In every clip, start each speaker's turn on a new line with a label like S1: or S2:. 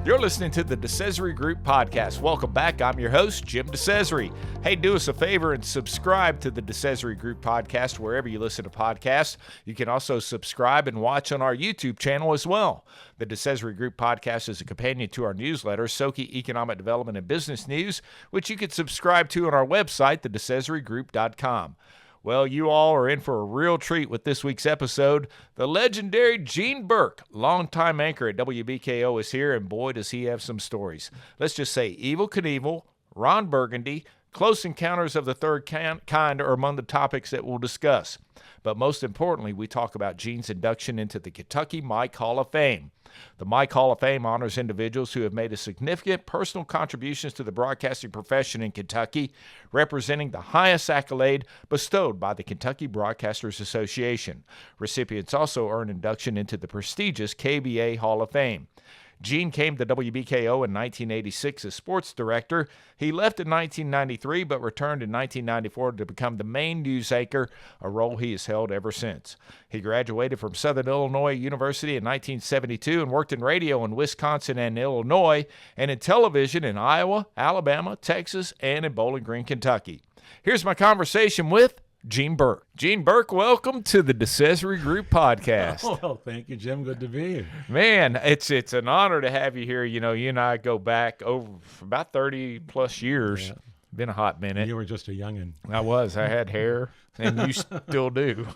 S1: You're listening to the DeCesare Group Podcast. Welcome back. I'm your host, Jim DeCesare. Hey, do us a favor and subscribe to the DeCesare Group Podcast wherever you listen to podcasts. You can also subscribe and watch on our YouTube channel as well. The DeCesare Group Podcast is a companion to our newsletter, Soki Economic Development and Business News, which you can subscribe to on our website, thedecesaregroup.com. Well, you all are in for a real treat with this week's episode. The legendary Gene Birk, longtime anchor at WBKO, is here, and boy, does he have some stories. Let's just say Evel Knievel, Ron Burgundy, Close Encounters of the Third Kind are among the topics that we'll discuss. But most importantly, we talk about Gene's induction into the Kentucky Mike Hall of Fame. The Mike Hall of Fame honors individuals who have made a significant personal contributions to the broadcasting profession in Kentucky, representing the highest accolade bestowed by the Kentucky Broadcasters Association. Recipients also earn induction into the prestigious KBA Hall of Fame. Gene came to WBKO in 1986 as sports director. He left in 1993 but returned in 1994 to become the main news anchor, a role he has held ever since. He graduated from Southern Illinois University in 1972 and worked in radio in Wisconsin and Illinois, and in television in Iowa, Alabama, Texas, and in Bowling Green, Kentucky. Here's my conversation with Gene Birk. Gene Birk, welcome to the DeCesare Group Podcast.
S2: Oh, well, thank you, Jim. Good to be here.
S1: Man, it's an honor to have you here. You know, you and I go back over for about 30 plus years. Yeah. Been a hot minute.
S2: You were just a youngin'.
S1: I was. I had hair, and you still do.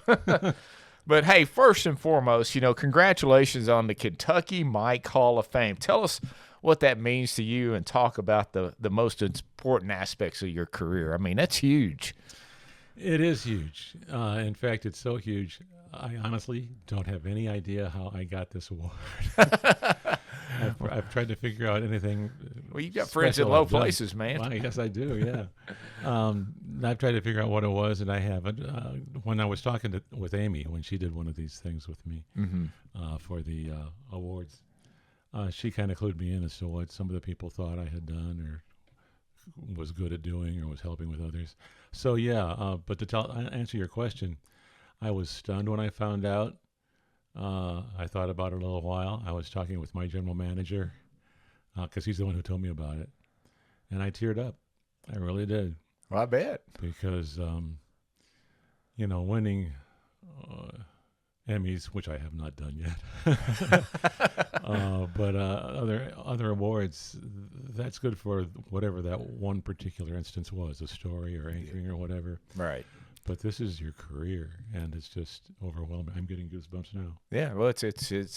S1: But hey, first and foremost, you know, congratulations on the Kentucky Mike Hall of Fame. Tell us what that means to you and talk about the most important aspects of your career. I mean, that's huge.
S2: It is huge. In fact, it's so huge, I honestly don't have any idea how I got this award. I've tried to figure out anything.
S1: Well, you got friends in low places, man.
S2: Well, yes, I do, yeah. I've tried to figure out what it was, and I haven't. When I was talking with Amy, when she did one of these things with me for the awards, she kind of clued me in as to what some of the people thought I had done or was good at doing or was helping with others. So yeah, but to answer your question, I was stunned when I found out. I thought about it a little while. I was talking with my general manager because he's the one who told me about it, and I teared up. I really did.
S1: Well, I bet.
S2: Because you know, winning Emmys, which I have not done yet, but other awards, that's good for whatever that one particular instance was, a story or anchoring or whatever.
S1: Right.
S2: But this is your career, and it's just overwhelming. I'm getting goosebumps now.
S1: Yeah, well, it's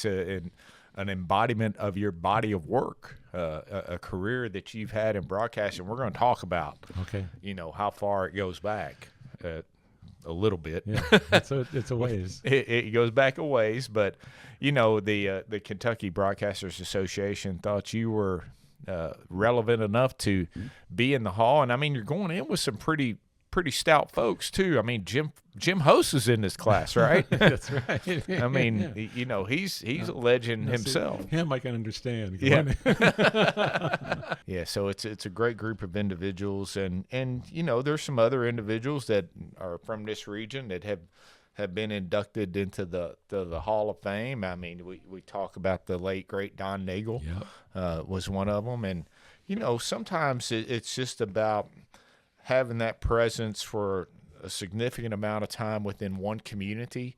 S1: an embodiment of your body of work, a career that you've had in broadcasting. We're going to talk about, you know, how far it goes back. A little bit.
S2: Yeah, it's a ways.
S1: It goes back a ways, but you know the Kentucky Broadcasters Association thought you were relevant enough to be in the hall, and I mean you're going in with some pretty stout folks too. I mean Jim Host is in this class, right?
S2: That's right.
S1: I mean, you know, he's a legend himself.
S2: Him I can understand.
S1: Yeah. Yeah, so it's a great group of individuals, and you know, there's some other individuals that are from this region that have been inducted into the Hall of Fame. I mean, we talk about the late great Don Nagel. Was one of them, and you know, sometimes it's just about having that presence for a significant amount of time within one community.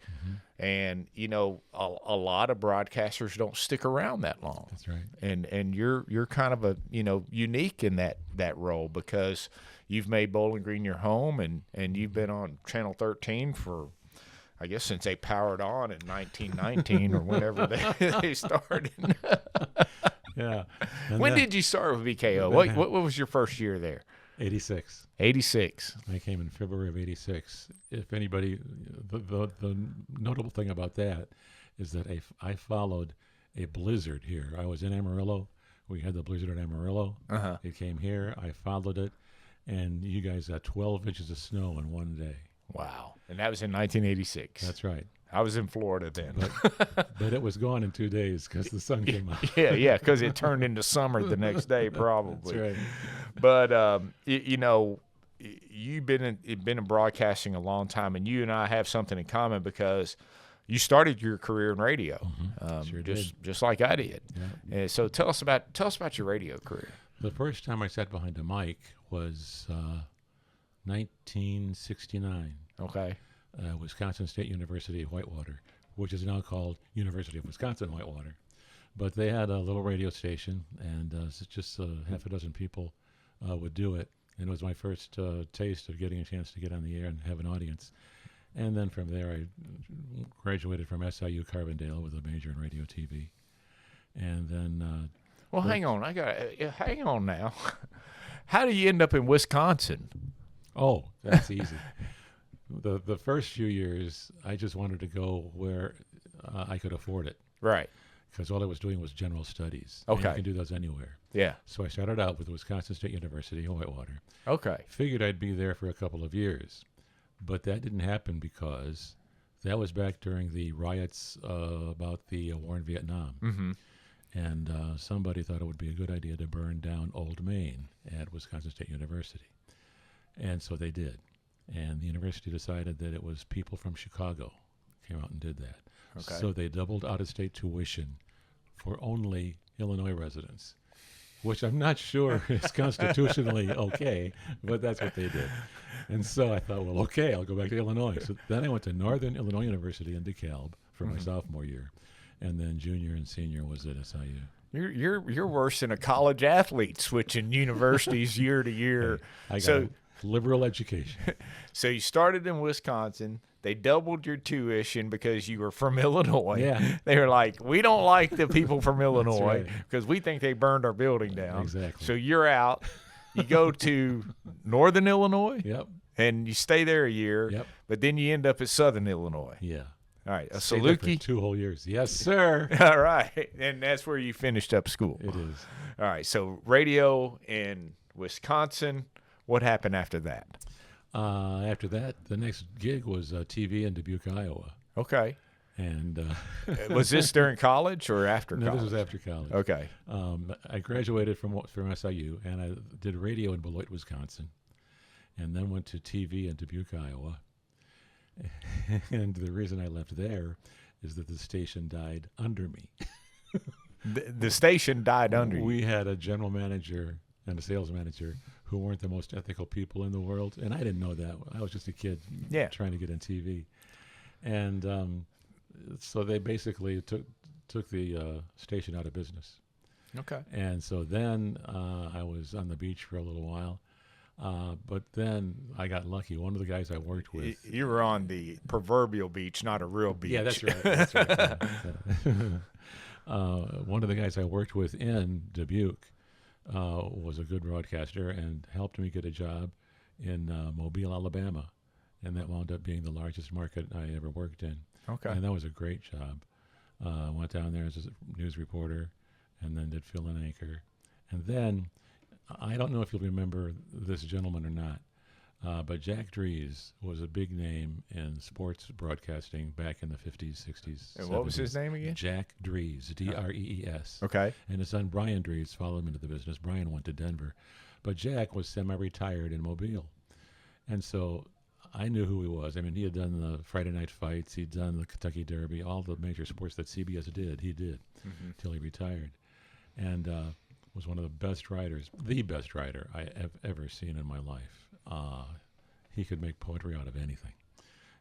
S1: And, you know, a lot of broadcasters don't stick around that long.
S2: That's right.
S1: And you're kind of unique in that role because you've made Bowling Green your home and you've been on Channel 13 for, I guess, since they powered on in 1919 or whenever they started.
S2: Yeah.
S1: When did you start with BKO? What was your first year there?
S2: 86.
S1: 86.
S2: I came in February of 86. If anybody, the notable thing about that is that I followed a blizzard here. I was in Amarillo. We had the blizzard at Amarillo. It came here. I followed it, and you guys got 12 inches of snow in one day.
S1: Wow. And that was in 1986.
S2: That's right.
S1: I was in Florida then.
S2: But it was gone in 2 days because the sun came out.
S1: Yeah, because it turned into summer the next day probably.
S2: That's right.
S1: But, you know, you've been in broadcasting a long time, and you and I have something in common because you started your career in radio,
S2: Sure did.
S1: just like I did.
S2: Yeah.
S1: And so tell us about your radio career.
S2: The first time I sat behind a mic was 1969.
S1: Okay.
S2: Wisconsin State University of Whitewater, which is now called University of Wisconsin Whitewater. But they had a little radio station, and just half a dozen people would do it. And it was my first taste of getting a chance to get on the air and have an audience. And then from there, I graduated from SIU Carbondale with a major in radio TV. And then...
S1: well, hang on. Hang on now. How do you end up in Wisconsin?
S2: Oh, that's easy. The first few years, I just wanted to go where I could afford it.
S1: Right.
S2: Because all I was doing was general studies.
S1: Okay.
S2: And you can do those anywhere.
S1: Yeah.
S2: So I started out with Wisconsin State University in Whitewater.
S1: Okay.
S2: Figured I'd be there for a couple of years. But that didn't happen because that was back during the riots about the war in Vietnam.
S1: Mm-hmm.
S2: And somebody thought it would be a good idea to burn down Old Main at Wisconsin State University. And so they did. And the university decided that it was people from Chicago came out and did that.
S1: Okay.
S2: So they doubled out-of-state tuition for only Illinois residents, which I'm not sure is constitutionally okay, but that's what they did. And so I thought, well, okay, I'll go back to Illinois. So then I went to Northern Illinois University in DeKalb for my sophomore year, and then junior and senior was at SIU.
S1: You're worse than a college athlete switching universities year to year.
S2: I got a liberal education.
S1: So you started in Wisconsin. They doubled your tuition because you were from Illinois.
S2: Yeah.
S1: They were like, we don't like the people from Illinois
S2: right.
S1: because we think they burned our building down.
S2: Exactly.
S1: So you're out. You go to Northern Illinois.
S2: Yep.
S1: And you stay there a year.
S2: Yep.
S1: But then you end up at Southern Illinois.
S2: Yeah.
S1: All right. A
S2: Stayed there for
S1: Saluki.
S2: 2 whole years. Yes, sir.
S1: All right. And that's where you finished up school.
S2: It is.
S1: All right. So radio in Wisconsin. What happened after that?
S2: After that, the next gig was TV in Dubuque, Iowa.
S1: Okay.
S2: And
S1: was this during college or after
S2: no,
S1: college?
S2: this was after college.
S1: Okay.
S2: I graduated from SIU, and I did radio in Beloit, Wisconsin, and then went to TV in Dubuque, Iowa. And the reason I left there is that the station died under me.
S1: The station died under you.
S2: We had a general manager and a sales manager who weren't the most ethical people in the world, and I didn't know that. I was just a kid trying to get in TV. And so they basically took the station out of business.
S1: Okay.
S2: And so then I was on the beach for a little while. But then I got lucky. One of the guys I worked with.
S1: You were on the proverbial beach, not a real beach.
S2: Yeah, that's right. That's right. One of the guys I worked with in Dubuque was a good broadcaster and helped me get a job in Mobile, Alabama. And that wound up being the largest market I ever worked in.
S1: Okay.
S2: And that was a great job. Went down there as a news reporter and then did fill-in anchor. And then, I don't know if you'll remember this gentleman or not, but Jack Dries was a big name in sports broadcasting back in the 50s, 60s,
S1: And
S2: 70s.
S1: what was his name again?
S2: Jack Dries, Drees.
S1: Okay.
S2: And his son Brian Dries followed him into the business. Brian went to Denver. But Jack was semi-retired in Mobile. And so I knew who he was. I mean, he had done the Friday night fights. He'd done the Kentucky Derby, all the major sports that CBS did. He did till he retired. And was one of the best writers, the best writer I have ever seen in my life. He could make poetry out of anything.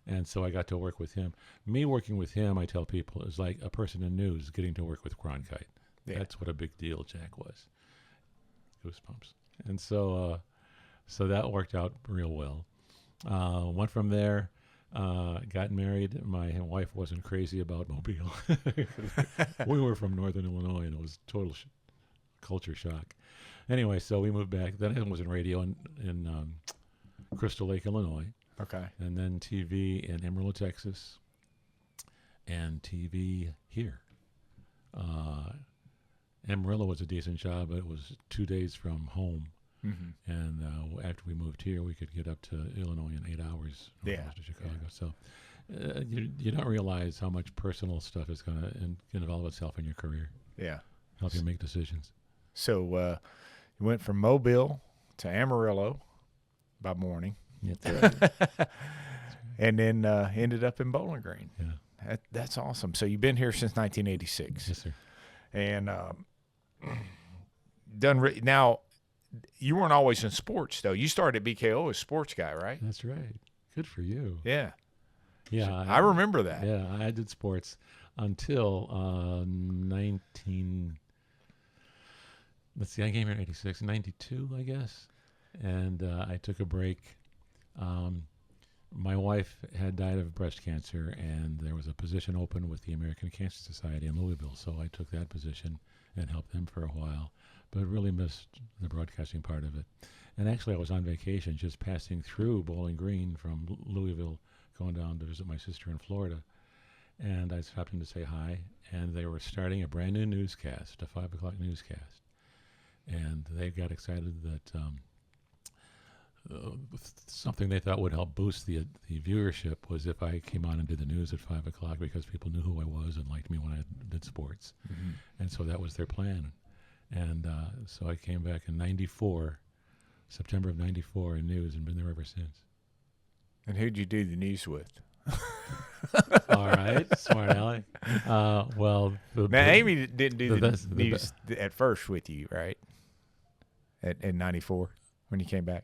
S2: And so I got to work with him. Me working with him, I tell people, is like a person in news getting to work with Cronkite.
S1: Yeah.
S2: That's what a big deal Jack was. Goosebumps. And so so that worked out real well. Went from there, got married. My wife wasn't crazy about Mobile. We were from Northern Illinois, and it was total culture shock. Anyway, so we moved back. Then I was in radio in Crystal Lake, Illinois.
S1: Okay.
S2: And then TV in Amarillo, Texas, and TV here. Amarillo was a decent job, but it was 2 days from home. Mm-hmm. And after we moved here, we could get up to Illinois in 8 hours northwest of Chicago. Yeah. So you don't realize how much personal stuff is going to involve itself in your career.
S1: Yeah.
S2: Help you make decisions.
S1: So you went from Mobile to Amarillo by morning.
S2: Yeah.
S1: And then ended up in Bowling Green.
S2: Yeah.
S1: That's awesome. So you've been here since 1986.
S2: Yes, sir.
S1: And now, you weren't always in sports, though. You started at BKO as a sports guy, right?
S2: That's right. Good for you.
S1: Yeah.
S2: Yeah.
S1: I remember that.
S2: Yeah, I did sports until let's see, I came here in 86, 92, I guess. And I took a break. My wife had died of breast cancer, and there was a position open with the American Cancer Society in Louisville. So I took that position and helped them for a while, but really missed the broadcasting part of it. And actually, I was on vacation just passing through Bowling Green from Louisville, going down to visit my sister in Florida. And I stopped in to say hi, and they were starting a brand new newscast, a 5 o'clock newscast. And they got excited that something they thought would help boost the viewership was if I came on and did the news at 5 o'clock, because people knew who I was and liked me when I did sports. Mm-hmm. And so that was their plan. And so I came back in 94, September of 94 in news, and been there ever since.
S1: And who'd you do the news with?
S2: All right, smart Alec. Well,
S1: now Amy didn't do the news at first with you, right? In 94 when you came back?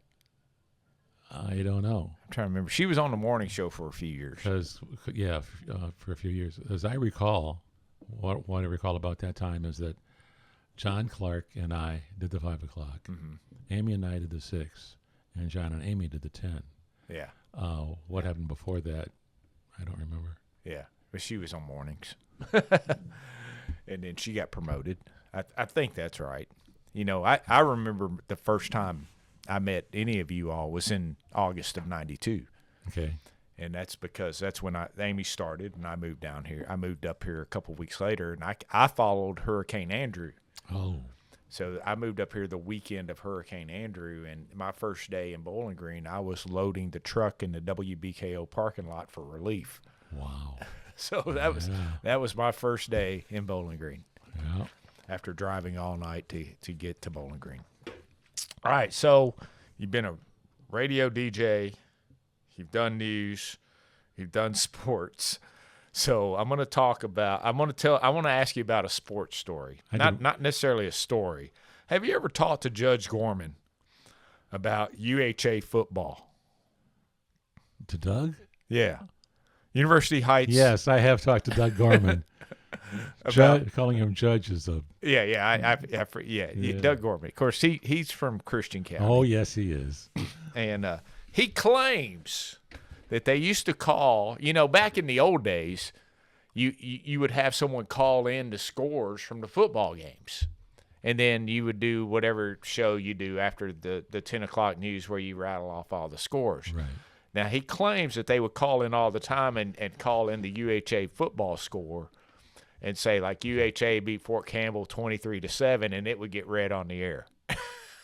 S2: I don't know.
S1: I'm trying to remember. She was on the morning show for a few years.
S2: For a few years. As I recall, what I recall about that time is that John Clark and I did the 5 o'clock. Mm-hmm. Amy and I did the 6, and John and Amy did the 10.
S1: Yeah.
S2: What happened before that, I don't remember.
S1: Yeah, but she was on mornings. And then she got promoted. I think that's right. You know, I remember the first time I met any of you all was in August of 92.
S2: Okay.
S1: And that's because that's when Amy started, and I moved down here. I moved up here a couple of weeks later, and I followed Hurricane Andrew.
S2: Oh.
S1: So I moved up here the weekend of Hurricane Andrew, and my first day in Bowling Green, I was loading the truck in the WBKO parking lot for relief.
S2: Wow.
S1: So that was my first day in Bowling Green.
S2: Yeah.
S1: After driving all night to get to Bowling Green. All right, so you've been a radio DJ, you've done news, you've done sports. So I want to ask you about a sports story. Not necessarily a story. Have you ever talked to Judge Gorman about UHA football?
S2: To Doug?
S1: Yeah. University Heights.
S2: Yes, I have talked to Doug Gorman. Calling him Judge is a...
S1: Yeah. Doug Gorman. Of course, he's from Christian County.
S2: Oh, yes, he is.
S1: And he claims that they used to call, back in the old days, you would have someone call in the scores from the football games. And then you would do whatever show you do after the 10 o'clock news where you rattle off all the scores.
S2: Right.
S1: Now, he claims that they would call in all the time and call in the UHA football score and say, like, UHA beat Fort Campbell 23-7, and it would get read on the air.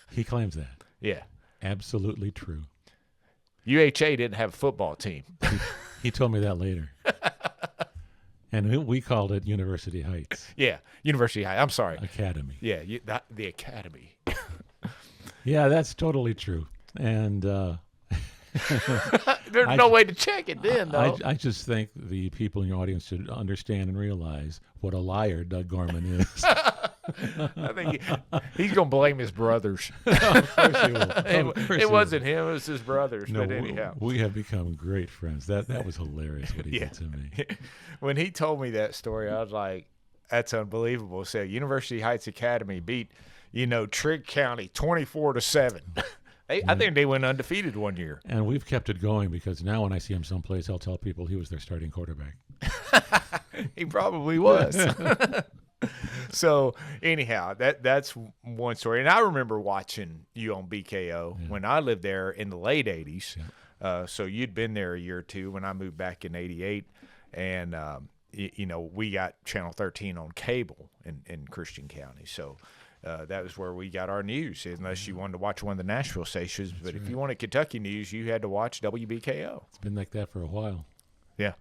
S2: He claims that.
S1: Yeah.
S2: Absolutely true.
S1: UHA didn't have a football team.
S2: He told me that later. And we called it University Heights.
S1: Yeah, University Heights. I'm sorry.
S2: Academy.
S1: Yeah, the Academy.
S2: Yeah, that's totally true. And
S1: there's no way to check it then, though.
S2: I just think the people in your audience should understand and realize what a liar Doug Gorman is.
S1: I think he's going to blame his brothers.
S2: Of course he will.
S1: It wasn't him. It was his brothers.
S2: No,
S1: but anyhow.
S2: We have become great friends. That was hilarious what he did to me.
S1: When he told me that story, I was like, that's unbelievable. So University Heights Academy beat, Trigg County 24-7. I think they went undefeated one year.
S2: And we've kept it going because now when I see him someplace, I'll tell people he was their starting quarterback.
S1: He probably was. So anyhow, that's one story. And I remember watching you on BKO when I lived there in the late 80s. Yeah. So you'd been there a year or two when I moved back in 88. And, we got Channel 13 on cable in Christian County. So that was where we got our news, unless you wanted to watch one of the Nashville stations. But if you wanted Kentucky news, you had to watch WBKO.
S2: It's been like that for a while.
S1: Yeah.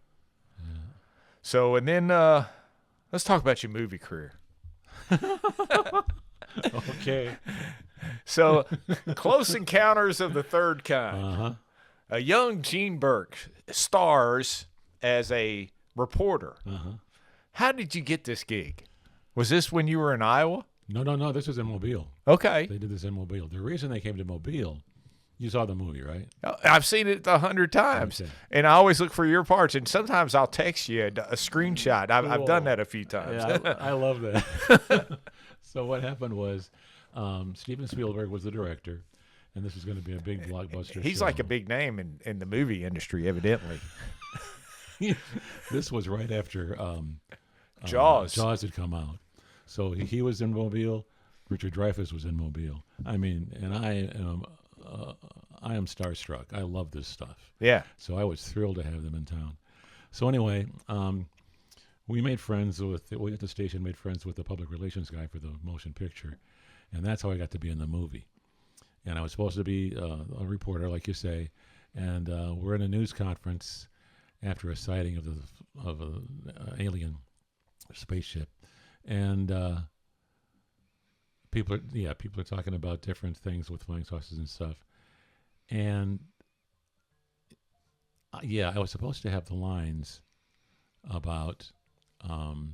S1: So, and then let's talk about your movie career.
S2: Okay.
S1: So, Close Encounters of the Third Kind.
S2: Uh-huh.
S1: A young Gene Birk stars as a reporter.
S2: Uh-huh.
S1: How did you get this gig? Was this when you were in Iowa?
S2: No. This was in Mobile.
S1: Okay.
S2: They did this in Mobile. The reason they came to Mobile, you saw the movie, right?
S1: I've seen it 100 times,
S2: Okay.
S1: and I always look for your parts. And sometimes I'll text you a screenshot. I've done that a few times.
S2: Yeah, I love that. So what happened was Steven Spielberg was the director, and this was going to be a big blockbuster
S1: He's
S2: show.
S1: like a big name in the movie industry, evidently.
S2: This was right after
S1: Jaws.
S2: Jaws had come out. So he was in Mobile. Richard Dreyfuss was in Mobile. I mean, and I am starstruck. I love this stuff.
S1: Yeah.
S2: So I was thrilled to have them in town. So anyway, we made friends we at the station made friends with the public relations guy for the motion picture, and that's how I got to be in the movie. And I was supposed to be a reporter, like you say, and we're in a news conference after a sighting of an alien spaceship, and people are talking about different things with flying saucers and stuff, and I was supposed to have the lines about the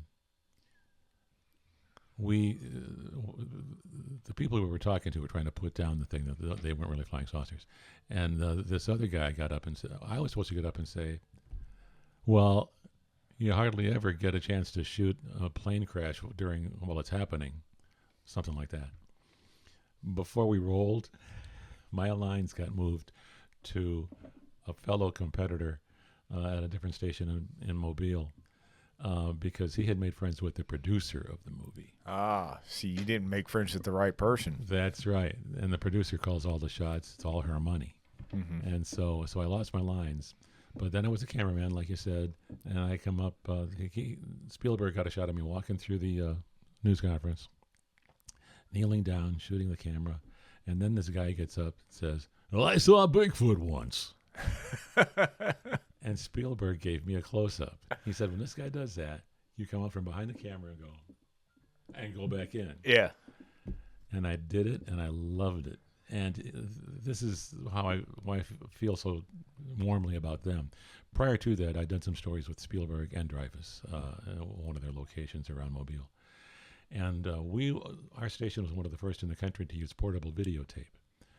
S2: people we were talking to were trying to put down the thing that they weren't really flying saucers, and this other guy got up and said, I was supposed to get up and say, well, you hardly ever get a chance to shoot a plane crash while it's happening, something like that. Before we rolled, my lines got moved to a fellow competitor at a different station in Mobile because he had made friends with the producer of the movie.
S1: Ah, see, you didn't make friends with the right person.
S2: That's right. And the producer calls all the shots. It's all her money. Mm-hmm. And so I lost my lines. But then I was a cameraman, like you said, and I come up. Spielberg got a shot of me walking through the news conference, kneeling down, shooting the camera, and then this guy gets up and says, well, I saw Bigfoot once. And Spielberg gave me a close-up. He said, when this guy does that, you come out from behind the camera and go back in.
S1: Yeah.
S2: And I did it, and I loved it. And this is why I feel so warmly about them. Prior to that, I'd done some stories with Spielberg and Dreyfuss, one of their locations around Mobile. And our station was one of the first in the country to use portable videotape.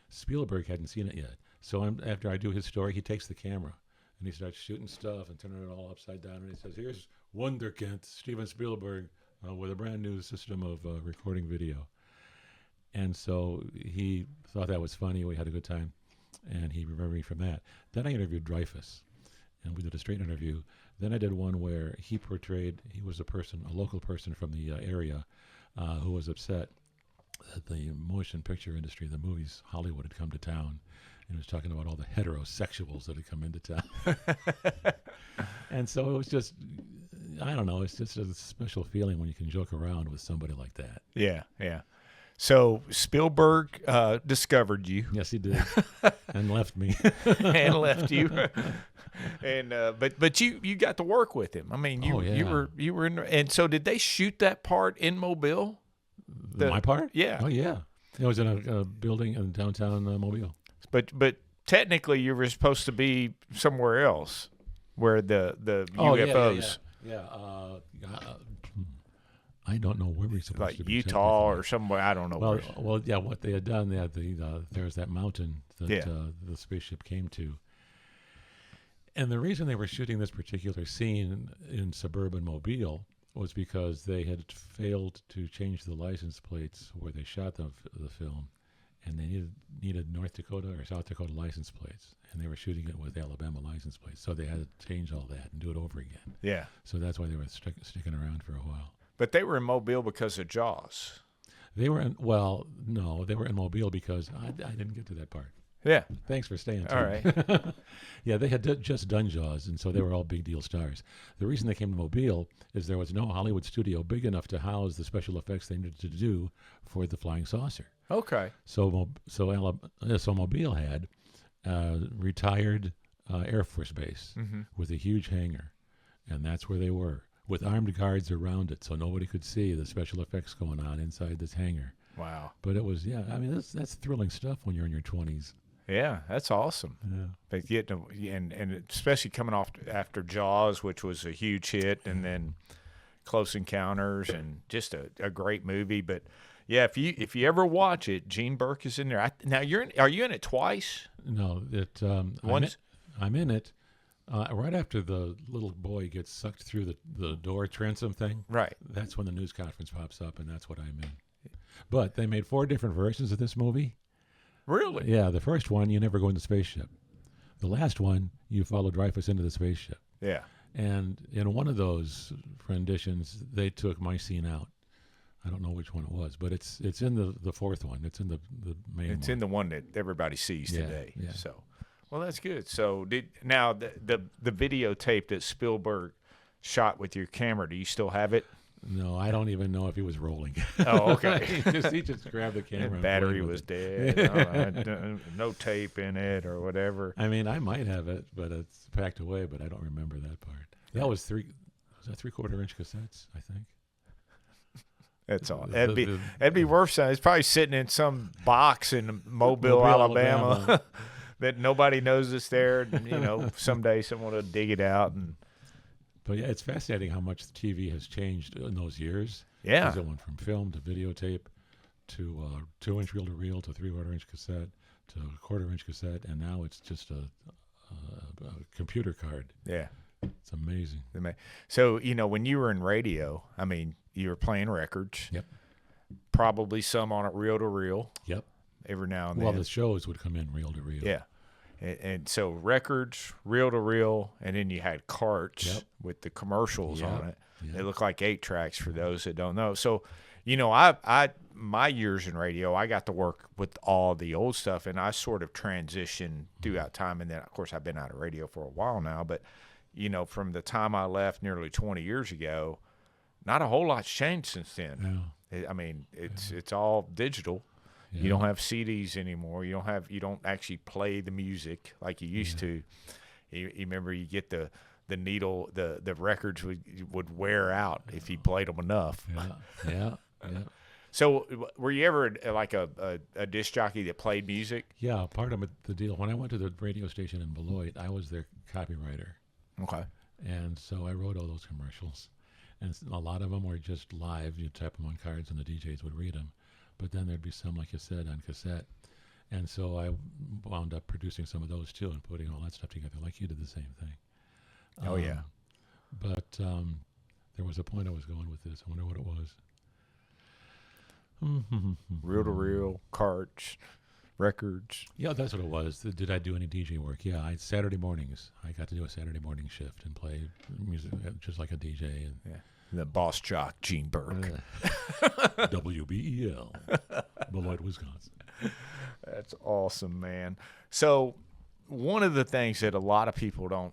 S2: Spielberg hadn't seen it yet. So after I do his story, he takes the camera, and he starts shooting stuff and turning it all upside down. And he says, here's Wunderkind, Steven Spielberg, with a brand new system of recording video. And so he thought that was funny. We had a good time, and he remembered me from that. Then I interviewed Dreyfuss, and we did a straight interview. Then I did one where he was a local person from the area who was upset that the motion picture industry, the movies, Hollywood had come to town, and was talking about all the heterosexuals that had come into town. And so it was just, I don't know, it's just a special feeling when you can joke around with somebody like that.
S1: Yeah, yeah. So Spielberg discovered you.
S2: Yes, he did, and left me.
S1: And left you. And but you got to work with him. I mean, you were in. And so did they shoot that part in Mobile?
S2: My part?
S1: Yeah.
S2: Oh yeah. It was in a building in downtown Mobile.
S1: But technically, you were supposed to be somewhere else, where the UFOs.
S2: Yeah. I don't know where we're supposed to be.
S1: Like Utah or somewhere. I don't know.
S2: Well, yeah. What they had done, they had there's that mountain that the spaceship came to. And the reason they were shooting this particular scene in suburban Mobile was because they had failed to change the license plates where they shot the film, and they needed North Dakota or South Dakota license plates, and they were shooting it with Alabama license plates, so they had to change all that and do it over again.
S1: Yeah.
S2: So that's why they were sticking around for a while.
S1: But they were in Mobile because of Jaws.
S2: They were in Mobile because I didn't get to that part.
S1: Yeah.
S2: Thanks for staying.
S1: All right.
S2: Yeah, they had just done Jaws, and so they were all big deal stars. The reason they came to Mobile is there was no Hollywood studio big enough to house the special effects they needed to do for the flying saucer.
S1: Okay.
S2: So Mobile had a retired Air Force base with a huge hangar, and that's where they were, with armed guards around it, so nobody could see the special effects going on inside this hangar.
S1: Wow.
S2: But it was, that's thrilling stuff when you're in your 20s.
S1: Yeah, that's awesome.
S2: Yeah.
S1: But and especially coming off after Jaws, which was a huge hit, and then Close Encounters, and just a great movie. But yeah, if you ever watch it, Gene Birk is in there. Now are you in it twice?
S2: No,
S1: Once.
S2: I'm in it right after the little boy gets sucked through the door transom thing.
S1: Right.
S2: That's when the news conference pops up, and that's what I'm in. But they made 4 different versions of this movie.
S1: Really?
S2: Yeah, the first one, you never go in the spaceship. The last one, you follow Dreyfus into the spaceship.
S1: Yeah.
S2: And in one of those renditions, they took my scene out. I don't know which one it was, but it's in the fourth one. It's in the main one.
S1: It's in the one that everybody sees today.
S2: Yeah.
S1: So, well, that's good. So the videotape that Spielberg shot with your camera, do you still have it?
S2: No, I don't even know if he was rolling.
S1: Oh, okay.
S2: he just grabbed the camera.
S1: The
S2: and
S1: battery
S2: played with
S1: was
S2: it.
S1: dead. No tape in it or whatever.
S2: I mean, I might have it, but it's packed away. But I don't remember that part. That was 3/4 inch cassettes, I think.
S1: That's all. That'd be worse. It's probably sitting in some box in Mobile, Alabama. That nobody knows it's there. Someday someone will dig it out.
S2: But yeah, it's fascinating how much TV has changed in those years.
S1: Yeah.
S2: It went from film to videotape to 2-inch reel-to-reel to 3/4 inch cassette to 1/4 inch cassette, and now it's just a computer card.
S1: Yeah.
S2: It's amazing.
S1: So, when you were in radio, I mean, you were playing records.
S2: Yep.
S1: Probably some on it reel-to-reel.
S2: Yep.
S1: Every now and then.
S2: Well, the shows would come in reel-to-reel.
S1: Yeah. And so records, reel-to-reel, and then you had carts with the commercials on it.
S2: Yep.
S1: They look like 8 tracks for those that don't know. So, my years in radio, I got to work with all the old stuff, and I sort of transitioned throughout time. And then, of course, I've been out of radio for a while now. But, from the time I left nearly 20 years ago, not a whole lot's changed since then.
S2: No.
S1: I mean, it's all digital.
S2: Yeah.
S1: You don't have CDs anymore. You don't actually play the music like you used to. You remember you get the needle, the records would wear out if you played them enough.
S2: Yeah.
S1: So were you ever like a disc jockey that played music?
S2: Yeah, part of the deal. When I went to the radio station in Beloit, I was their copywriter.
S1: Okay.
S2: And so I wrote all those commercials. And a lot of them were just live. You'd type them on cards and the DJs would read them. But then there'd be some, like you said, on cassette. And so I wound up producing some of those too and putting all that stuff together, like you did the same thing.
S1: Oh, yeah.
S2: But there was a point I was going with this. I wonder what it was.
S1: Reel-to-reel, carts, records.
S2: Yeah, that's what it was. Did I do any DJ work? Yeah, Saturday mornings. I got to do a Saturday morning shift and play music just like a DJ. And
S1: the boss jock, Gene Birk.
S2: WBEL, Beloit, Wisconsin.
S1: That's awesome, man. So one of the things that a lot of people don't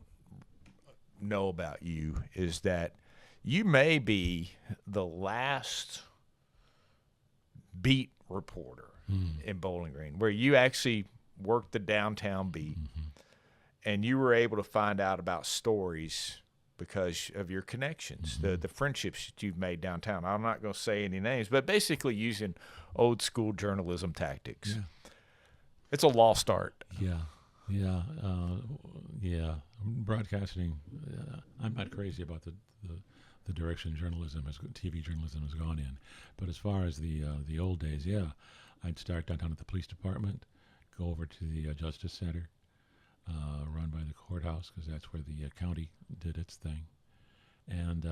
S1: know about you is that you may be the last beat reporter in Bowling Green where you actually worked the downtown beat and you were able to find out about stories because of your connections, the friendships that you've made downtown. I'm not going to say any names, but basically using old school journalism tactics.
S2: Yeah.
S1: It's a lost art.
S2: Yeah. Broadcasting, I'm not crazy about the direction TV journalism has gone in. But as far as the old days, I'd start downtown at the police department, go over to the Justice Center, run by the courthouse because that's where the county did its thing, and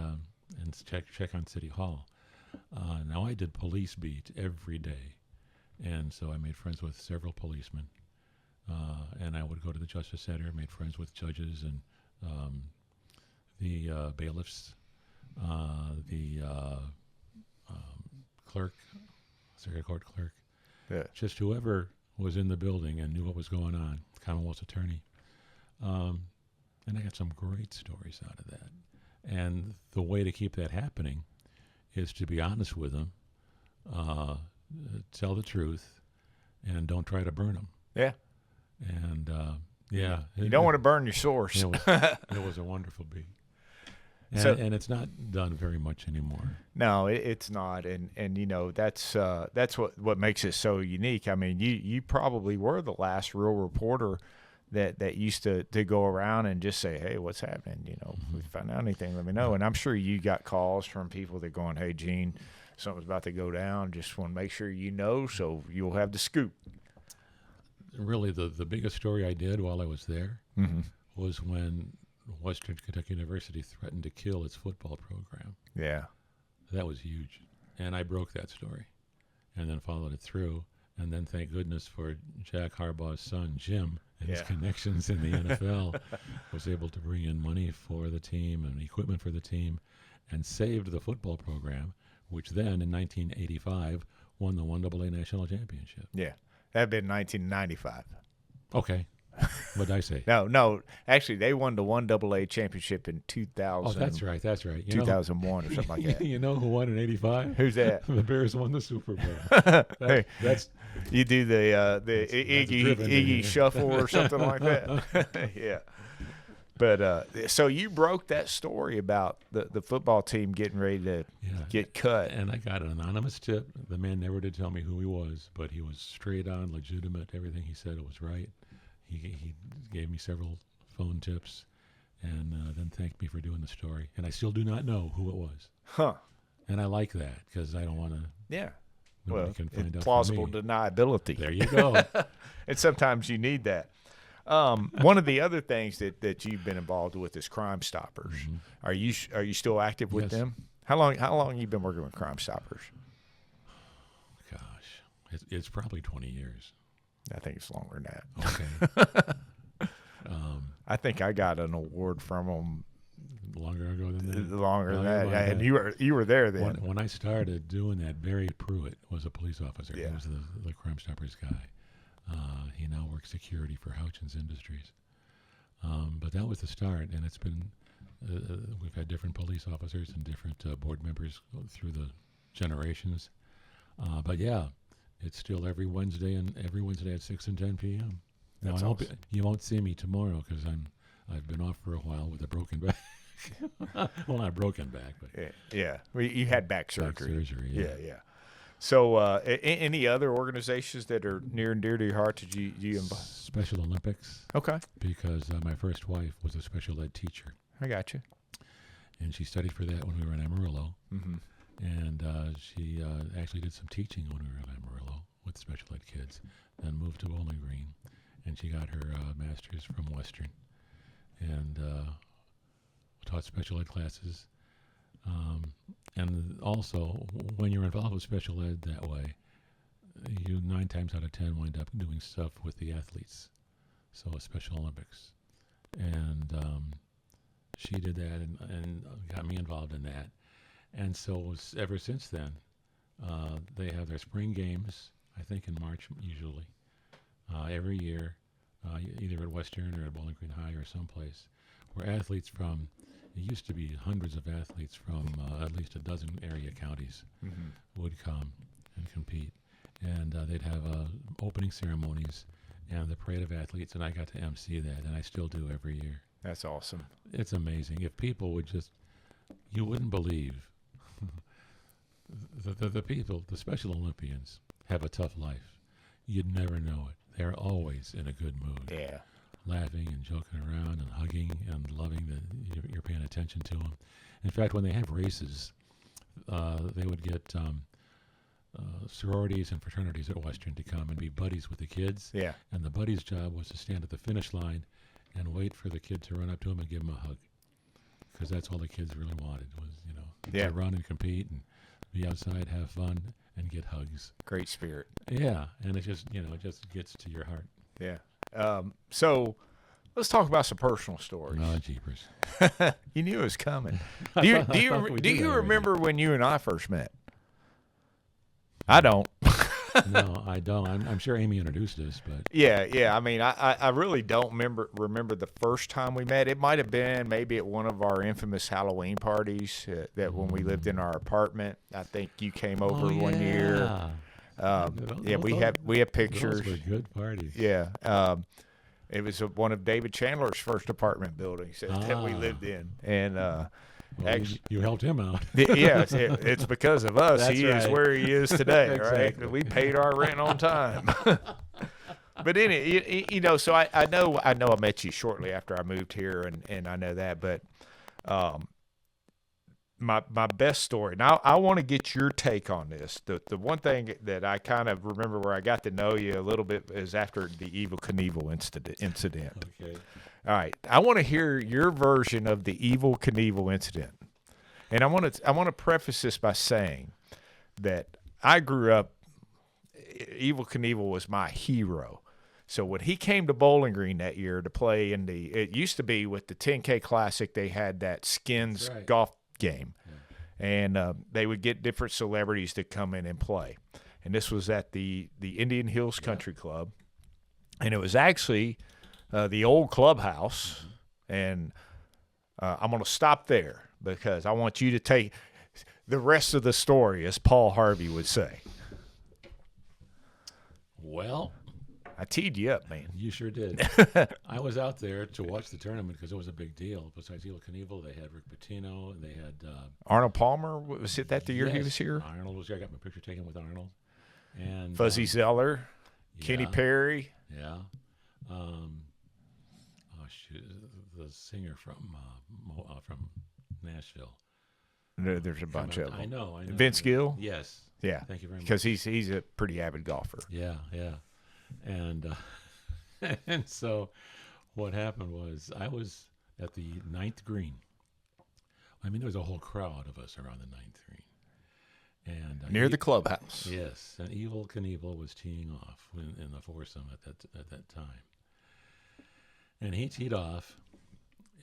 S2: check on City Hall. Now I did police beat every day, and so I made friends with several policemen, and I would go to the Justice Center, made friends with judges and the bailiffs, the clerk, circuit court clerk, just whoever was in the building and knew what was going on, Commonwealth's attorney. And I got some great stories out of that. And the way to keep that happening is to be honest with them, tell the truth, and don't try to burn them.
S1: Yeah.
S2: And,
S1: you don't want to burn your source.
S2: It was a wonderful beat. And it's not done very much anymore.
S1: No, it's not, and that's what makes it so unique. I mean, you probably were the last real reporter that used to go around and just say, hey, what's happening? If we find out anything, let me know. And I'm sure you got calls from people that going, hey, Gene, something's about to go down. Just want to make sure so you'll have the scoop.
S2: Really, the biggest story I did while I was there was when Western Kentucky University threatened to kill its football program.
S1: Yeah.
S2: That was huge. And I broke that story and then followed it through. And then thank goodness for Jack Harbaugh's son, Jim, and his connections in the NFL, was able to bring in money for the team and equipment for the team and saved the football program, which then in 1985 won the 1AA National Championship.
S1: Yeah. That had been 1995.
S2: Okay. What did I say?
S1: No. Actually, they won the 1AA championship in 2000.
S2: Oh, that's right.
S1: 2001 or something like that.
S2: You know who won in 85?
S1: Who's that?
S2: The Bears won the Super Bowl. That's
S1: you do the Iggy shuffle or something like that. Yeah. But so you broke that story about the football team getting ready to get cut.
S2: And I got an anonymous tip. The man never did tell me who he was, but he was straight on, legitimate. Everything he said was right. He gave me several phone tips and then thanked me for doing the story. And I still do not know who it was.
S1: Huh.
S2: And I like that because I don't want to.
S1: Yeah.
S2: Nobody can find out.
S1: Plausible deniability.
S2: There you go.
S1: And sometimes you need that. One of the other things that you've been involved with is Crime Stoppers. Are you still active with them? How long have you been working with Crime Stoppers?
S2: Gosh, it's probably 20 years.
S1: I think it's longer than
S2: that. Okay.
S1: I think I got an award from them
S2: longer ago than that.
S1: Longer than that, and you were there then.
S2: When I started doing that, Barry Pruitt was a police officer.
S1: Yeah.
S2: He was the Crime Stoppers guy. He now works security for Houchins Industries. But that was the start, and it's been we've had different police officers and different board members through the generations. But yeah. It's still every Wednesday at 6 and 10 p.m. Now
S1: awesome.
S2: You won't see me tomorrow because I've been off for a while with a broken back. Well, not broken back, but
S1: yeah. Well, you had back surgery.
S2: Back surgery.
S1: Yeah. So, any other organizations that are near and dear to your heart that you involve?
S2: Special Olympics.
S1: Okay.
S2: Because my first wife was a special ed teacher.
S1: I got you.
S2: And she studied for that when we were in Amarillo.
S1: Mm-hmm.
S2: And she actually did some teaching when we were in Amarillo with special ed kids, then moved to Bowling Green, and she got her master's from Western, and taught special ed classes. And also, when you're involved with special ed that way, you 9 times out of 10 wind up doing stuff with the athletes, so a Special Olympics. And she did that and got me involved in that. And so ever since then, they have their spring games, I think in March usually, every year, either at Western or at Bowling Green High or someplace, where athletes from, it used to be hundreds of athletes from at least a dozen area counties would come and compete. And they'd have opening ceremonies and the parade of athletes, and I got to MC that, and I still do every year.
S1: That's awesome.
S2: It's amazing. If people would just, you wouldn't believe. The people, the Special Olympians, have a tough life. You'd never know it. They're always in a good mood.
S1: Yeah.
S2: Laughing and joking around and hugging and loving that you're paying attention to them. In fact, when they have races, they would get sororities and fraternities at Western to come and be buddies with the kids.
S1: Yeah.
S2: And the buddy's job was to stand at the finish line and wait for the kid to run up to him and give him a hug. Because that's all the kids really wanted was, to run and compete and be outside, have fun, and get hugs.
S1: Great spirit.
S2: Yeah, and it just, it just gets to your heart.
S1: Yeah. So let's talk about some personal stories.
S2: Oh, jeepers.
S1: You knew it was coming. Do you remember when you and I first met? I don't.
S2: No, I don't. I'm sure Amy introduced us, but
S1: yeah. I mean, I really don't remember the first time we met. It might have been maybe at one of our infamous Halloween parties that when we lived in our apartment. I think you came over one year. We have pictures.
S2: Those were good parties.
S1: Yeah. It was one of David Chandler's first apartment buildings that we lived in, and
S2: Well,
S1: Actually,
S2: you helped him out.
S1: yeah, it's because of us.
S2: That's
S1: He is
S2: right.
S1: where he is today,
S2: Exactly.
S1: right? We paid our rent on time. But so I know I met you shortly after I moved here, and I know that. But my best story. Now I want to get your take on this. The one thing that I kind of remember where I got to know you a little bit is after the Evel Knievel incident.
S2: Okay.
S1: All right, I want to hear your version of the Evel Knievel incident, and I want to preface this by saying that I grew up. Evel Knievel was my hero. So when he came to Bowling Green that year to play it used to be with the 10K Classic, they had that skins
S2: Right.
S1: golf game, and they would get different celebrities to come in and play. And this was at the Indian Hills Country Club, and it was actually the old clubhouse. And I'm going to stop there because I want you to take the rest of the story, as Paul Harvey would say.
S2: Well,
S1: I teed you up, man.
S2: you sure did. I was out there to watch the tournament because it was a big deal. Besides Evel Knievel, they had Rick Pitino, and they had
S1: Arnold Palmer, was it that the year he
S2: yes,
S1: was here?
S2: Arnold was here. I got my picture taken with Arnold. And
S1: Fuzzy Zeller, Kenny
S2: yeah.
S1: Perry.
S2: Yeah. Oh shoot, the singer from Nashville.
S1: There's a bunch of them.
S2: I know.
S1: Vince Gill?
S2: Yes.
S1: Yeah.
S2: Thank you very much.
S1: Because he's a pretty avid golfer.
S2: Yeah, and and so what happened was I was at the 9th green. I mean, there was a whole crowd of us around the 9th green, and
S1: Near the clubhouse.
S2: yes, and Evel Knievel was teeing off in the foursome at that time, and he teed off,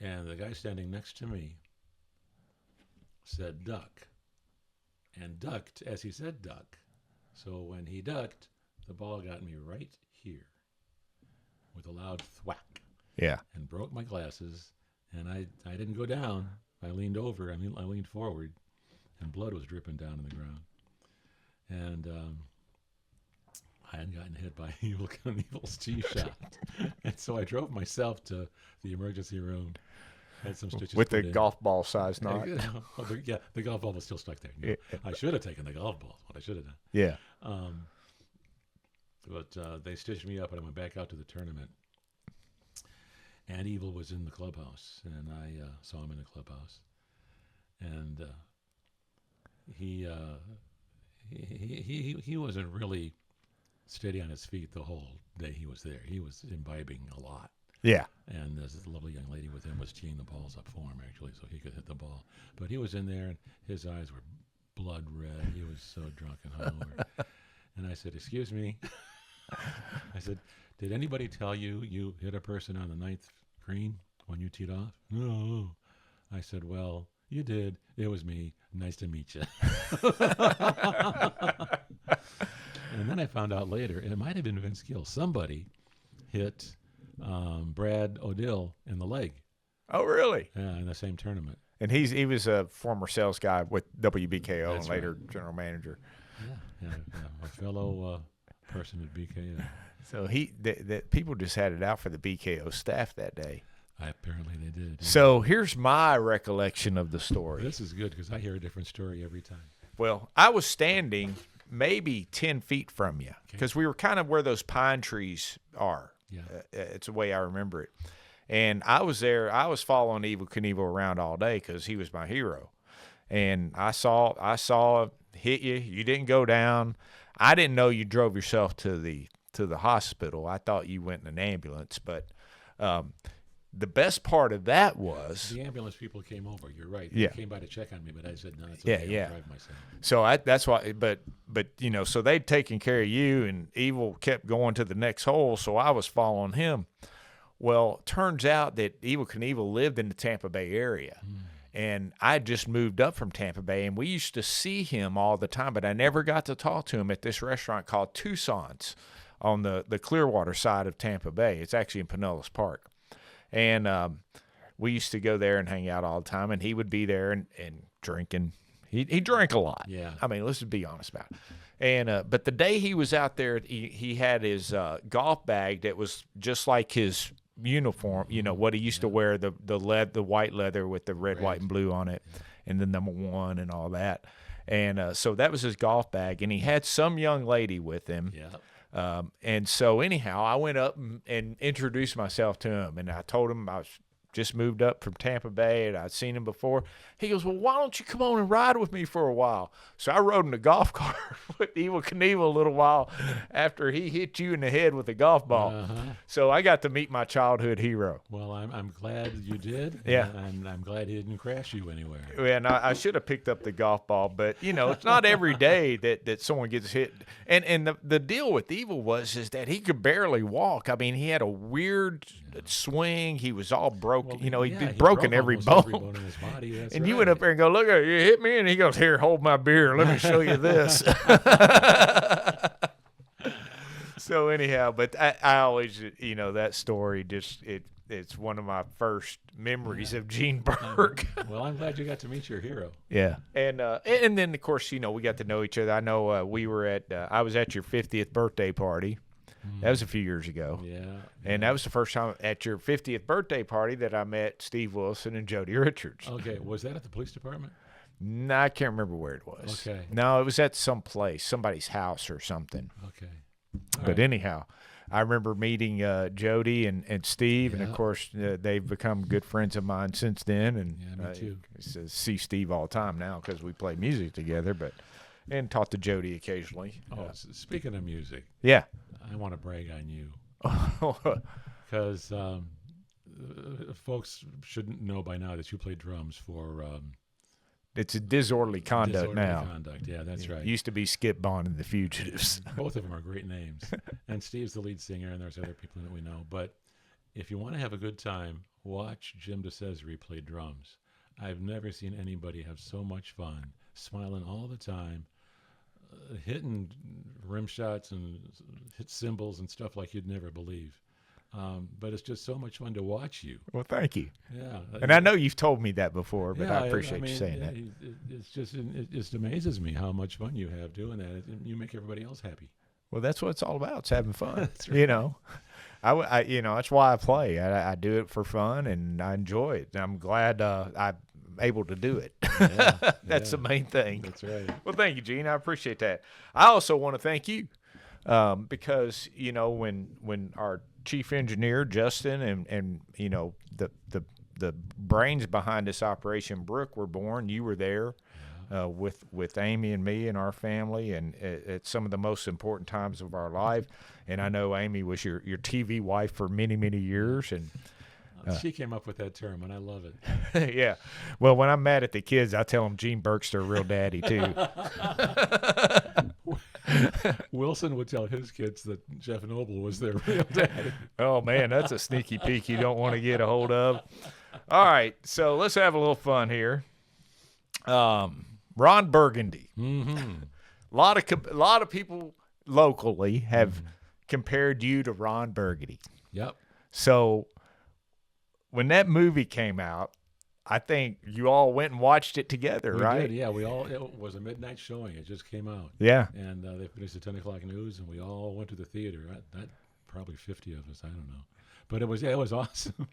S2: and the guy standing next to me said duck, and ducked as he said duck. So when he ducked, the ball got me right here with a loud thwack
S1: Yeah.
S2: and broke my glasses. And I didn't go down. I leaned over. I leaned forward, and blood was dripping down on the ground. And I had gotten hit by Evel Knievel's tee shot. And so I drove myself to the emergency room. Had some stitches
S1: With
S2: put
S1: the
S2: in.
S1: golf ball size knot.
S2: The golf ball was still stuck there.
S1: Yeah.
S2: I should have taken the golf ball. What I should have done.
S1: Yeah.
S2: But they stitched me up, and I went back out to the tournament. And Evel was in the clubhouse, and I saw him in the clubhouse. And he wasn't really steady on his feet the whole day he was there. He was imbibing a lot.
S1: Yeah.
S2: And this lovely young lady with him was teeing the balls up for him, actually, so he could hit the ball. But he was in there, and his eyes were blood red. He was so drunk and hungover. And I said, "Excuse me." I said, "Did anybody tell you you hit a person on the 9th green when you teed off?" "No." I said, "Well, you did. It was me. Nice to meet you." And then I found out later, it might have been Vince Gill. Somebody hit Brad O'Dill in the leg
S1: Oh, really?
S2: in the same tournament.
S1: And he was a former sales guy with WBKO
S2: That's
S1: and later general manager.
S2: Yeah, a fellow person at BKO.
S1: So the people just had it out for the BKO staff that day.
S2: Apparently they did. Yeah.
S1: So here's my recollection of the story.
S2: This is good because I hear a different story every time.
S1: Well, I was standing maybe 10 feet from you because we were kind of where those pine trees are.
S2: Yeah.
S1: It's the way I remember it. And I was there. I was following Evel Knievel around all day because he was my hero. And I saw hit you. You didn't go down. I didn't know you drove yourself to the hospital. I thought you went in an ambulance. But the best part of that was
S2: The ambulance people came over. You're right.
S1: Yeah.
S2: They came by to check on me, but I said, no, it's okay. I'll drive myself.
S1: so that's why. But so they'd taken care of you, and Evel kept going to the next hole. So I was following him. Well, turns out that Evel Knievel lived in the Tampa Bay area. And I just moved up from Tampa Bay, and we used to see him all the time, but I never got to talk to him at this restaurant called Tucson's on the Clearwater side of Tampa Bay. It's actually in Pinellas Park. And we used to go there and hang out all the time, and he would be there and drinking. He drank a lot.
S2: Yeah.
S1: I mean, let's just be honest about it. And but the day he was out there, he had his golf bag that was just like his uniform, what he used to wear, the white leather with the red, white, and blue on it, and the number 1 and all that. And so that was his golf bag, and he had some young lady with him.
S2: Yeah.
S1: And so anyhow, I went up and introduced myself to him, and I told him I was just moved up from Tampa Bay, and I'd seen him before. He goes, well, why don't you come on and ride with me for a while? So I rode in a golf cart with Evel Knievel a little while after he hit you in the head with a golf ball. So I got to meet my childhood hero.
S2: Well, I'm glad you did.
S1: Yeah.
S2: And I'm glad he didn't crash you anywhere.
S1: And I should have picked up the golf ball, but, it's not every day that someone gets hit. And the deal with Evel is that he could barely walk. I mean, he had a weird swing. He was all broken.
S2: Well,
S1: He'd broken every bone.
S2: In his body. That's
S1: And
S2: right.
S1: you went up there and go, look, you hit me? And he goes, here, hold my beer. Let me show you this. So anyhow, but I always, that story it's one of my first memories of Gene Birk.
S2: Well, I'm glad you got to meet your hero.
S1: Yeah. And then, of course, we got to know each other. I know I was at your 50th birthday party. That was a few years ago.
S2: Yeah.
S1: And that was the first time at your 50th birthday party that I met Steve Wilson and Jody Richards.
S2: Okay. Was that at the police department?
S1: No, I can't remember where it was.
S2: Okay.
S1: No, it was at some place, somebody's house or something.
S2: Okay.
S1: But anyhow, I remember meeting Jody and Steve, and of course they've become good friends of mine since then. And
S2: me too.
S1: I see Steve all the time now because we play music together, and talk to Jody occasionally.
S2: Speaking of music,
S1: yeah,
S2: I want to brag on you because folks shouldn't know by now that you play drums for.
S1: It's a Disorderly Conduct now.
S2: Conduct, yeah, that's right.
S1: It used to be Skip Bond and the Fugitives.
S2: Both of them are great names. And Steve's the lead singer, and there's other people that we know. But if you want to have a good time, watch Jim DeCesare play drums. I've never seen anybody have so much fun, smiling all the time, hitting rim shots and hit cymbals and stuff like you'd never believe. But it's just so much fun to watch you.
S1: Well, thank you.
S2: Yeah.
S1: And I know you've told me that before, but I appreciate you saying that.
S2: It just amazes me how much fun you have doing that. You make everybody else happy.
S1: Well, that's what it's all about. It's having fun.
S2: That's right.
S1: I that's why I play. I do it for fun, and I enjoy it. And I'm glad I'm able to do it.
S2: Yeah,
S1: That's the main thing.
S2: That's right.
S1: Well, thank you, Gene. I appreciate that. I also want to thank you because, when our chief engineer, Justin, and the brains behind this Operation Brook were born, you were there. With Amy and me and our family, and at some of the most important times of our life. And I know Amy was your TV wife for many, many years. And
S2: she came up with that term, and I love it.
S1: yeah. Well, when I'm mad at the kids, I tell them Gene Birk's their real daddy, too.
S2: Wilson would tell his kids that Jeff Noble was their real daddy.
S1: Oh, man, that's a sneaky peek you don't want to get a hold of. All right, so let's have a little fun here. Ron Burgundy.
S2: Mm-hmm.
S1: A lot of people locally have compared you to Ron Burgundy.
S2: Yep.
S1: So when that movie came out, I think you all went and watched it together,
S2: We
S1: right?
S2: did, yeah. It was a midnight showing. It just came out.
S1: Yeah.
S2: And they finished the 10 o'clock news, and we all went to the theater. Probably 50 of us. I don't know. But it was awesome.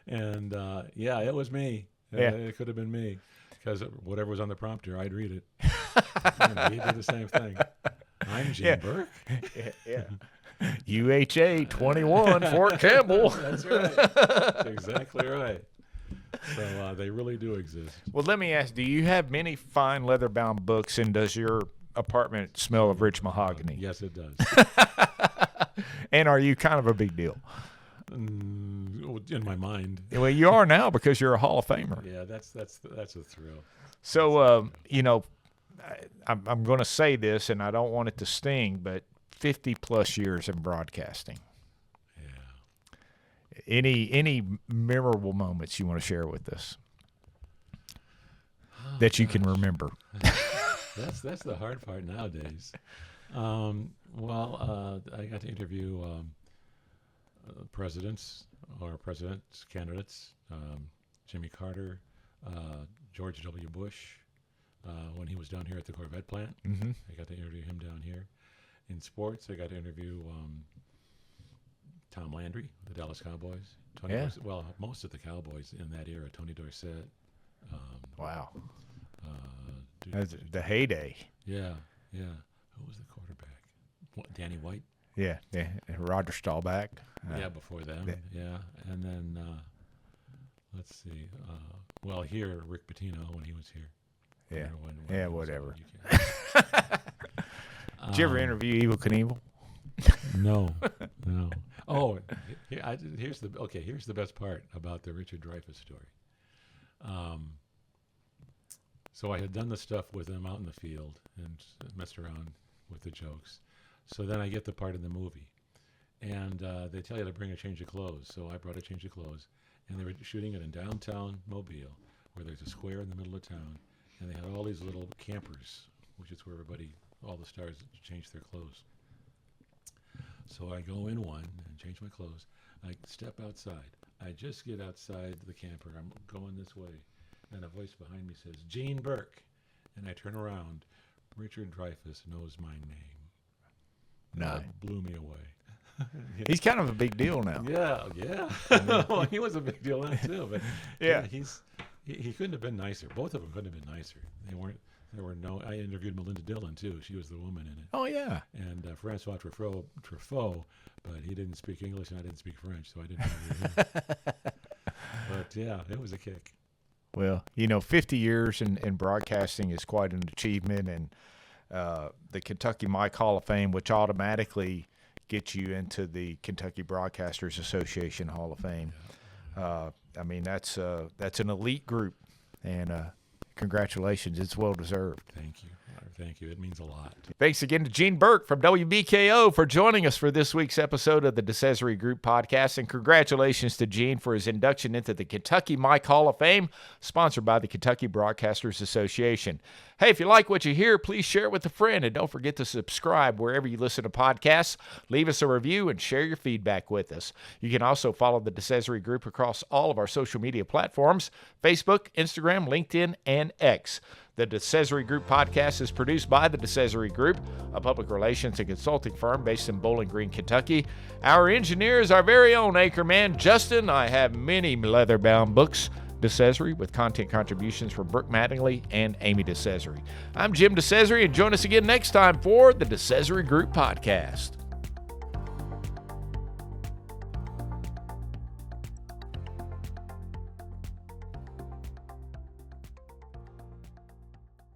S2: And, it was me.
S1: Yeah.
S2: It could have been me. Because whatever was on the prompter, I'd read it. He did the same thing. I'm Gene Birk.
S1: Yeah. UHA 21, Fort Campbell.
S2: That's right. That's exactly right. So they really do exist.
S1: Well, let me ask, do you have many fine leather-bound books, and does your apartment smell of rich mahogany?
S2: Yes, it does.
S1: And are you kind of a big deal?
S2: In my mind.
S1: Well, you are now because you're a Hall of Famer.
S2: Yeah, that's a thrill.
S1: So, I'm going to say this, and I don't want it to sting, but 50-plus years in broadcasting.
S2: Yeah.
S1: Any memorable moments you want to share with us that you can remember?
S2: That's the hard part nowadays. I got to interview presidents candidates, Jimmy Carter, George W. Bush, when he was down here at the Corvette plant.
S1: Mm-hmm.
S2: I got to interview him down here. In sports, I got to interview Tom Landry, the Dallas Cowboys. Well, most of the Cowboys in that era. Tony Dorsett.
S1: Wow. That's the heyday.
S2: Yeah. Who was the quarterback? Danny White.
S1: Yeah. Roger Staubach.
S2: Before them. Yeah. And then, let's see. Here, Rick Pitino when he was here.
S1: Yeah. Whatever. Did you ever interview Evel Knievel?
S2: No. Oh, here's the best part about the Richard Dreyfuss story. So I had done the stuff with him out in the field and messed around with the jokes. So then I get the part in the movie, and they tell you to bring a change of clothes. So I brought a change of clothes, and they were shooting it in downtown Mobile, where there's a square in the middle of town, and they had all these little campers, which is where all the stars change their clothes. So I go in one and change my clothes. I step outside. I just get outside the camper. I'm going this way, and a voice behind me says, "Gene Birk." And I turn around. Richard Dreyfuss knows my name.
S1: No.
S2: That blew me away.
S1: He's kind of a big deal now.
S2: Yeah. Well, he was a big deal then too. But he couldn't have been nicer. Both of them couldn't have been nicer. I interviewed Melinda Dillon too. She was the woman in it.
S1: Oh yeah.
S2: And Francois Truffaut, but he didn't speak English and I didn't speak French, so I didn't interview him. But yeah, it was a kick.
S1: Well, 50 years in broadcasting is quite an achievement, and the Kentucky Mike Hall of Fame, which automatically gets you into the Kentucky Broadcasters Association Hall of Fame. That's an elite group, and congratulations. It's well deserved.
S2: Thank you. It means a lot.
S1: Thanks again to Gene Birk from WBKO for joining us for this week's episode of the DeCesare Group Podcast. And congratulations to Gene for his induction into the Kentucky Mike Hall of Fame, sponsored by the Kentucky Broadcasters Association. Hey, if you like what you hear, please share it with a friend. And don't forget to subscribe wherever you listen to podcasts. Leave us a review and share your feedback with us. You can also follow the DeCesare Group across all of our social media platforms: Facebook, Instagram, LinkedIn, and X. The DeCesare Group Podcast is produced by the DeCesare Group, a public relations and consulting firm based in Bowling Green, Kentucky. Our engineer is our very own anchorman, Justin. I have many leather-bound books, DeCesare, with content contributions from Brooke Mattingly and Amy DeCesare. I'm Jim DeCesare, and join us again next time for the DeCesare Group Podcast.